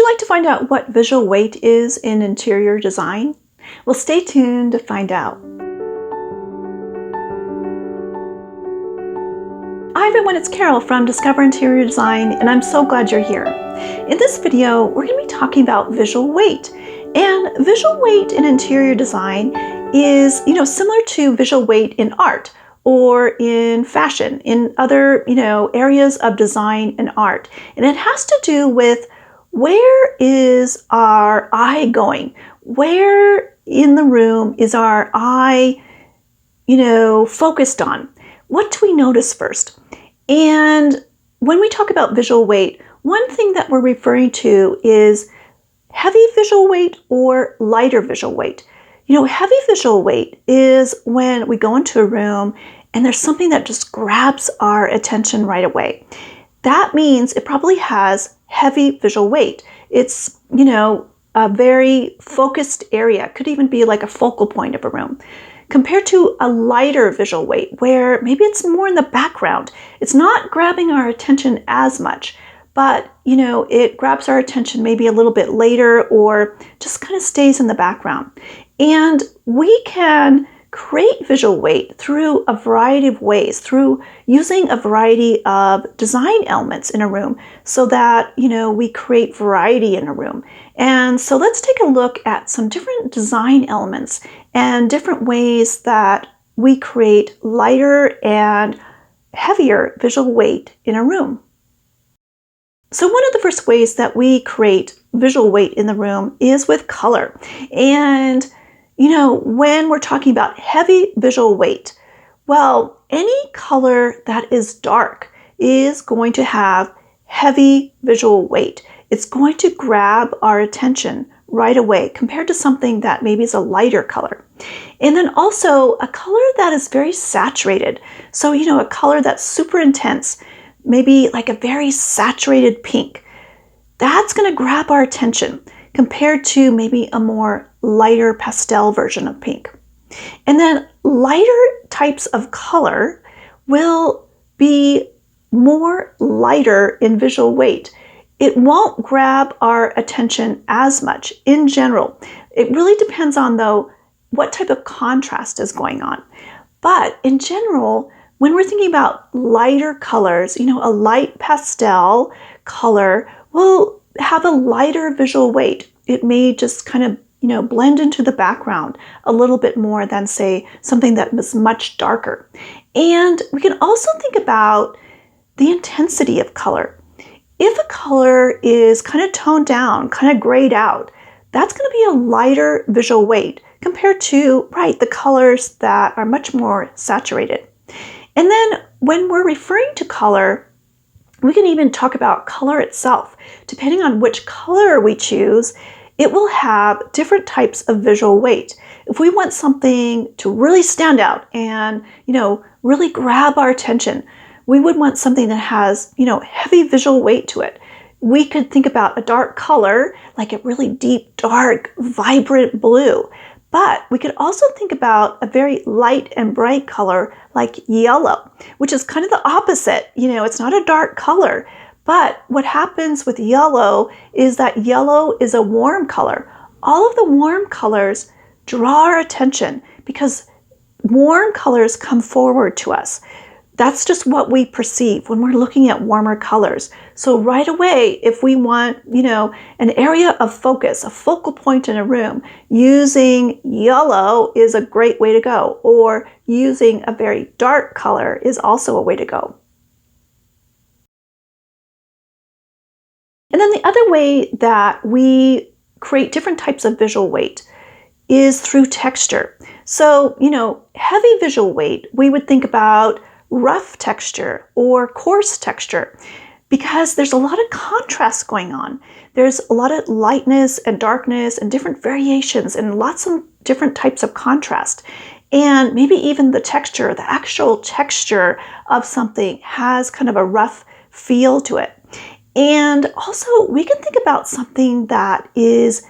like to find out what visual weight is in interior design? Well, stay tuned to find out. Hi everyone, it's Carol from Discover Interior Design, and I'm so glad you're here. In this video, we're going to be talking about visual weight. And visual weight in interior design is, similar to visual weight in art or in fashion, in other, areas of design and art. And it has to do with where is our eye going? Where in the room is our eye, focused on? What do we notice first? And when we talk about visual weight, one thing that we're referring to is heavy visual weight or lighter visual weight. Heavy visual weight is when we go into a room and there's something that just grabs our attention right away. That means it probably has heavy visual weight. It's, a very focused area. It could even be like a focal point of a room. Compared to a lighter visual weight where maybe it's more in the background. It's not grabbing our attention as much, but it grabs our attention maybe a little bit later or just kind of stays in the background. And we can create visual weight through a variety of ways, through using a variety of design elements in a room so that, we create variety in a room. And so let's take a look at some different design elements and different ways that we create lighter and heavier visual weight in a room. So one of the first ways that we create visual weight in the room is with color. And when we're talking about heavy visual weight, well, any color that is dark is going to have heavy visual weight. It's going to grab our attention right away compared to something that maybe is a lighter color. And then also a color that is very saturated. So, a color that's super intense, maybe like a very saturated pink. That's going to grab our attention compared to maybe a more lighter pastel version of pink. And then lighter types of color will be more lighter in visual weight. It won't grab our attention as much in general. It really depends on, though, what type of contrast is going on. But in general, when we're thinking about lighter colors, a light pastel color will have a lighter visual weight. It may just kind of, blend into the background a little bit more than, say, something that was much darker. And we can also think about the intensity of color. If a color is kind of toned down, kind of grayed out, that's going to be a lighter visual weight compared to, the colors that are much more saturated. And then when we're referring to color, we can even talk about color itself. Depending on which color we choose, it will have different types of visual weight. If we want something to really stand out and, really grab our attention, we would want something that has, heavy visual weight to it. We could think about a dark color, like a really deep, dark, vibrant blue. But we could also think about a very light and bright color like yellow, which is kind of the opposite. It's not a dark color. But what happens with yellow is that yellow is a warm color. All of the warm colors draw our attention because warm colors come forward to us. That's just what we perceive when we're looking at warmer colors. So right away, if we want, an area of focus, a focal point in a room, using yellow is a great way to go, or using a very dark color is also a way to go. And then the other way that we create different types of visual weight is through texture. So, heavy visual weight, we would think about rough texture or coarse texture because there's a lot of contrast going on. There's a lot of lightness and darkness and different variations and lots of different types of contrast. And maybe even the texture, the actual texture of something has kind of a rough feel to it. And also we can think about something that is,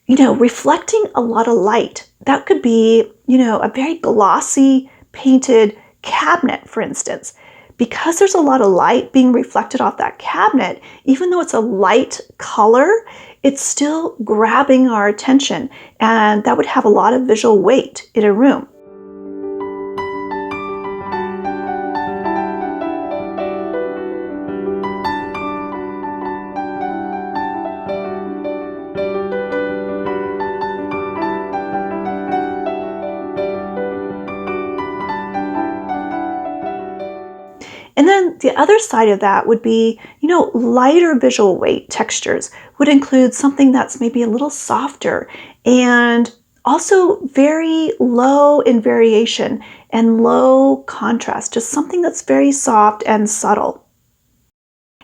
reflecting a lot of light. That could be, a very glossy painted cabinet, for instance. because there's a lot of light being reflected off that cabinet, even though it's a light color, it's still grabbing our attention, and that would have a lot of visual weight in a room. And then the other side of that would be, lighter visual weight textures would include something that's maybe a little softer and also very low in variation and low contrast, just something that's very soft and subtle.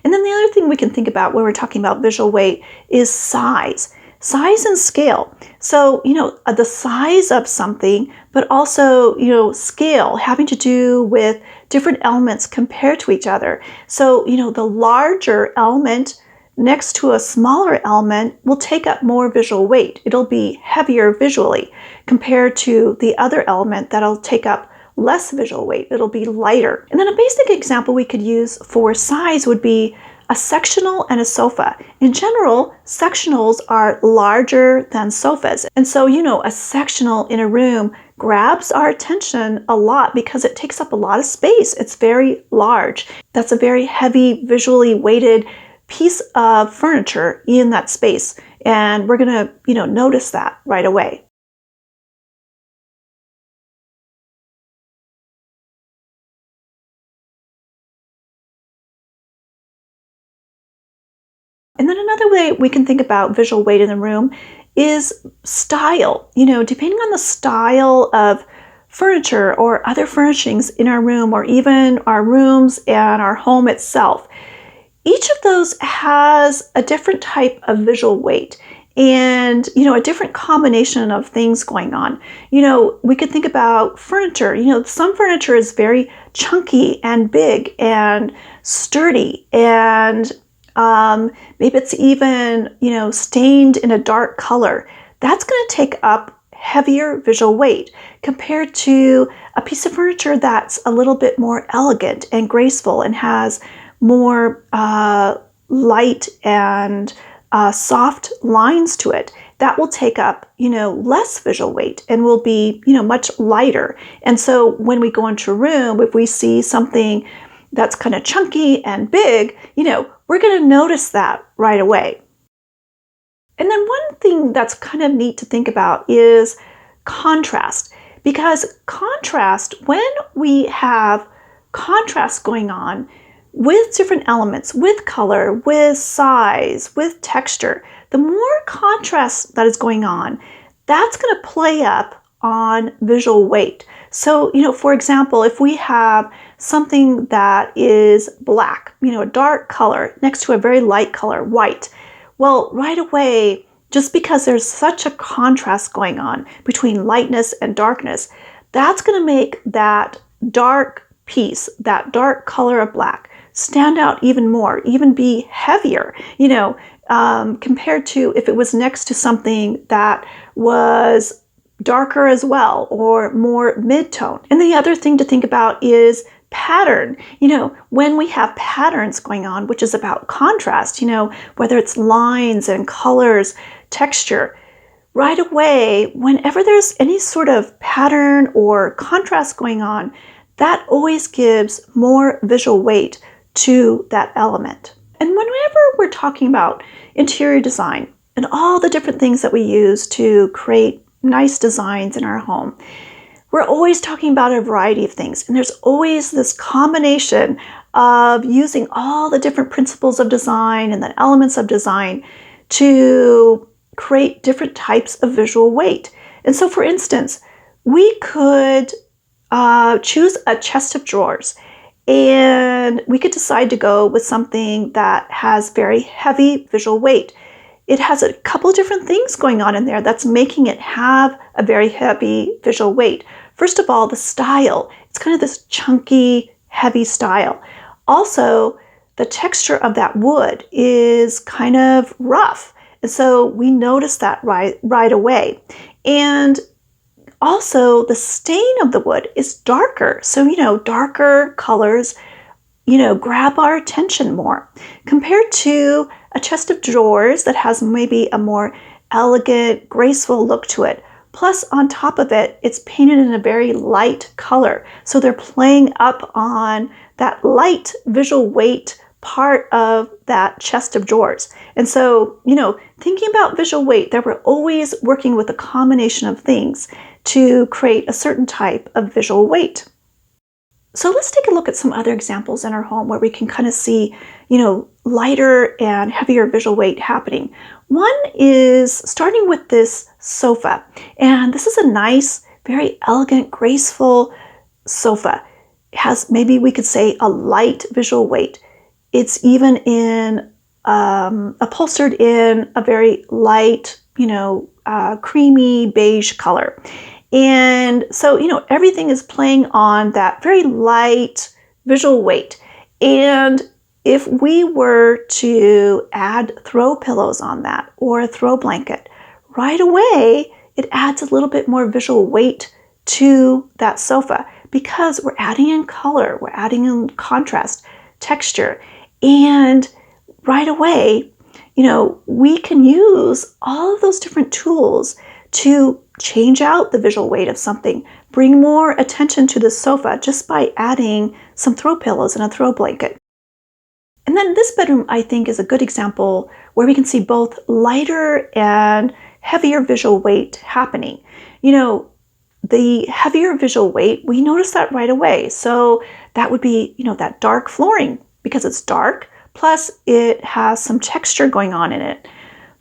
And then the other thing we can think about when we're talking about visual weight is size. Size and scale. So, the size of something, but also, scale having to do with different elements compared to each other. So, the larger element next to a smaller element will take up more visual weight. It'll be heavier visually compared to the other element that'll take up less visual weight. It'll be lighter. And then a basic example we could use for size would be a sectional and a sofa. In general, sectionals are larger than sofas. And so, a sectional in a room grabs our attention a lot because it takes up a lot of space. It's very large. That's a very heavy, visually weighted piece of furniture in that space. And we're going to, notice that right away. And then another way we can think about visual weight in the room is style. Depending on the style of furniture or other furnishings in our room, or even our rooms and our home itself, each of those has a different type of visual weight and, a different combination of things going on. We could think about furniture. Some furniture is very chunky and big and sturdy, and maybe it's even, stained in a dark color. That's going to take up heavier visual weight compared to a piece of furniture that's a little bit more elegant and graceful and has more light and soft lines to it. That will take up, less visual weight and will be, much lighter. And so when we go into a room, if we see something that's kind of chunky and big, we're going to notice that right away. And then one thing that's kind of neat to think about is contrast. Because contrast, when we have contrast going on with different elements, with color, with size, with texture, the more contrast that is going on, that's going to play up on visual weight. So, for example, if we have something that is black, a dark color next to a very light color, white, well, right away, just because there's such a contrast going on between lightness and darkness, that's going to make that dark piece, that dark color of black, stand out even more, even be heavier, compared to if it was next to something that was darker as well or more mid-tone. And the other thing to think about is pattern. When we have patterns going on, which is about contrast, whether it's lines and colors, texture, right away, whenever there's any sort of pattern or contrast going on, that always gives more visual weight to that element. And whenever we're talking about interior design and all the different things that we use to create nice designs in our home, we're always talking about a variety of things. And there's always this combination of using all the different principles of design and the elements of design to create different types of visual weight. And so, for instance, we could choose a chest of drawers, and we could decide to go with something that has very heavy visual weight. It has a couple different things going on in there that's making it have a very heavy visual weight. First of all, the style. It's kind of this chunky, heavy style. Also, the texture of that wood is kind of rough. And so we notice that right away. And also, the stain of the wood is darker. So, darker colors grab our attention more compared to a chest of drawers that has maybe a more elegant, graceful look to it. Plus, on top of it, it's painted in a very light color. So they're playing up on that light visual weight part of that chest of drawers. And so, thinking about visual weight, that we're always working with a combination of things to create a certain type of visual weight. So let's take a look at some other examples in our home where we can kind of see, lighter and heavier visual weight happening. One is starting with this sofa. And this is a nice, very elegant, graceful sofa. It has, maybe we could say, a light visual weight. It's even upholstered in a very light, creamy beige color. And so, everything is playing on that very light visual weight. And if we were to add throw pillows on that or a throw blanket, right away, it adds a little bit more visual weight to that sofa because we're adding in color, we're adding in contrast, texture. And right away, we can use all of those different tools to change out the visual weight of something, bring more attention to the sofa just by adding some throw pillows and a throw blanket. And then this bedroom, I think, is a good example where we can see both lighter and heavier visual weight happening. The heavier visual weight, we notice that right away. So that would be, that dark flooring because it's dark, plus it has some texture going on in it.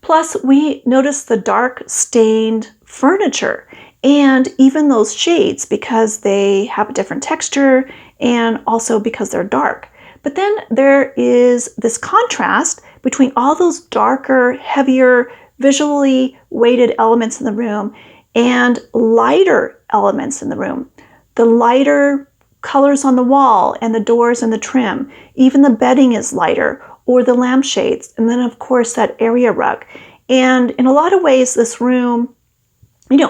Plus, we notice the dark stained furniture and even those shades because they have a different texture and also because they're dark. But then there is this contrast between all those darker, heavier, visually weighted elements in the room and lighter elements in the room. The lighter colors on the wall and the doors and the trim, even the bedding is lighter, or the lampshades, and then of course that area rug. And in a lot of ways, this room,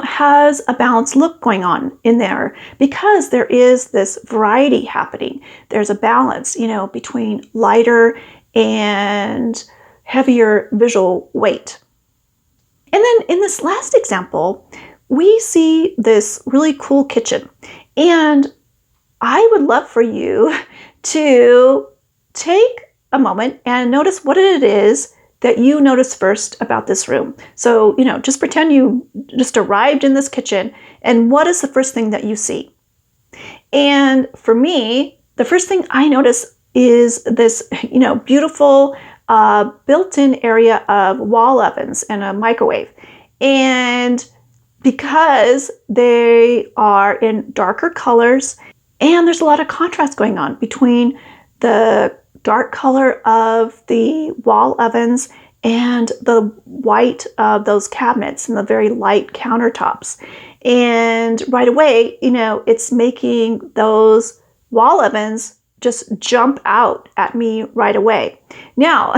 has a balanced look going on in there because there is this variety happening. There's a balance, between lighter and heavier visual weight. And then in this last example, we see this really cool kitchen. And I would love for you to take a moment and notice what it is that you notice first about this room. So, just pretend you just arrived in this kitchen, and what is the first thing that you see? And for me, the first thing I notice is this, beautiful built-in area of wall ovens and a microwave. And because they are in darker colors, and there's a lot of contrast going on between the dark color of the wall ovens and the white of those cabinets and the very light countertops. And right away, it's making those wall ovens just jump out at me right away. Now,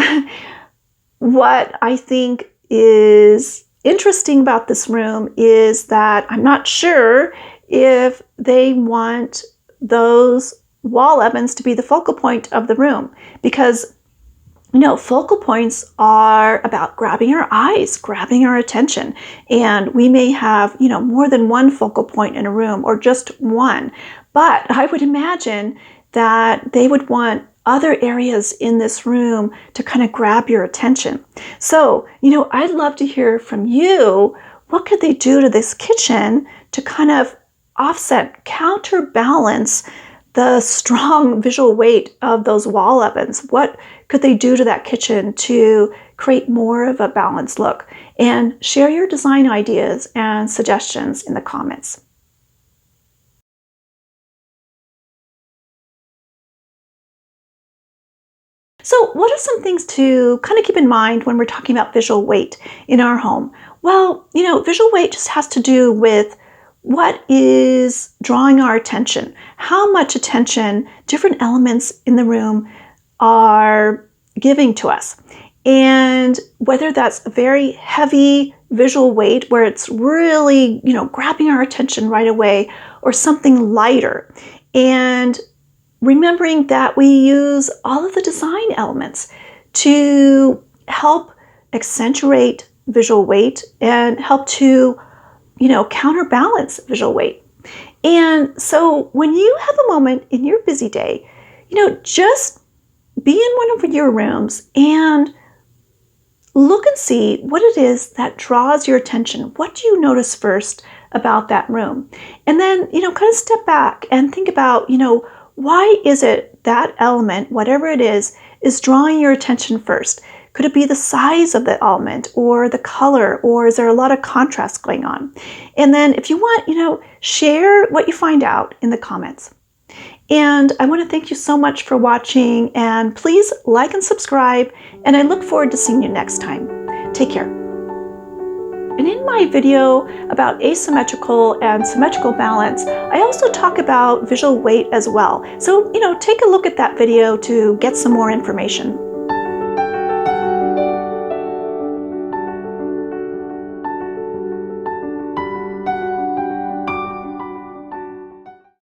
what I think is interesting about this room is that I'm not sure if they want those wall ovens to be the focal point of the room because, focal points are about grabbing our eyes, grabbing our attention. And we may have, more than one focal point in a room or just one. But I would imagine that they would want other areas in this room to kind of grab your attention. So, I'd love to hear from you. What could they do to this kitchen to kind of offset, counterbalance the strong visual weight of those wall ovens? What could they do to that kitchen to create more of a balanced look? And share your design ideas and suggestions in the comments. So what are some things to kind of keep in mind when we're talking about visual weight in our home? Well, visual weight just has to do with what is drawing our attention, how much attention different elements in the room are giving to us. And whether that's a very heavy visual weight where it's really, grabbing our attention right away, or something lighter. And remembering that we use all of the design elements to help accentuate visual weight and help to, counterbalance visual weight. And so when you have a moment in your busy day, just be in one of your rooms and look and see what it is that draws your attention. What do you notice first about that room? And then, kind of step back and think about, why is it that element, whatever it is drawing your attention first? Could it be the size of the element or the color, or is there a lot of contrast going on? And then if you want, share what you find out in the comments. And I want to thank you so much for watching, and please like and subscribe, and I look forward to seeing you next time. Take care. And in my video about asymmetrical and symmetrical balance, I also talk about visual weight as well. So, take a look at that video to get some more information.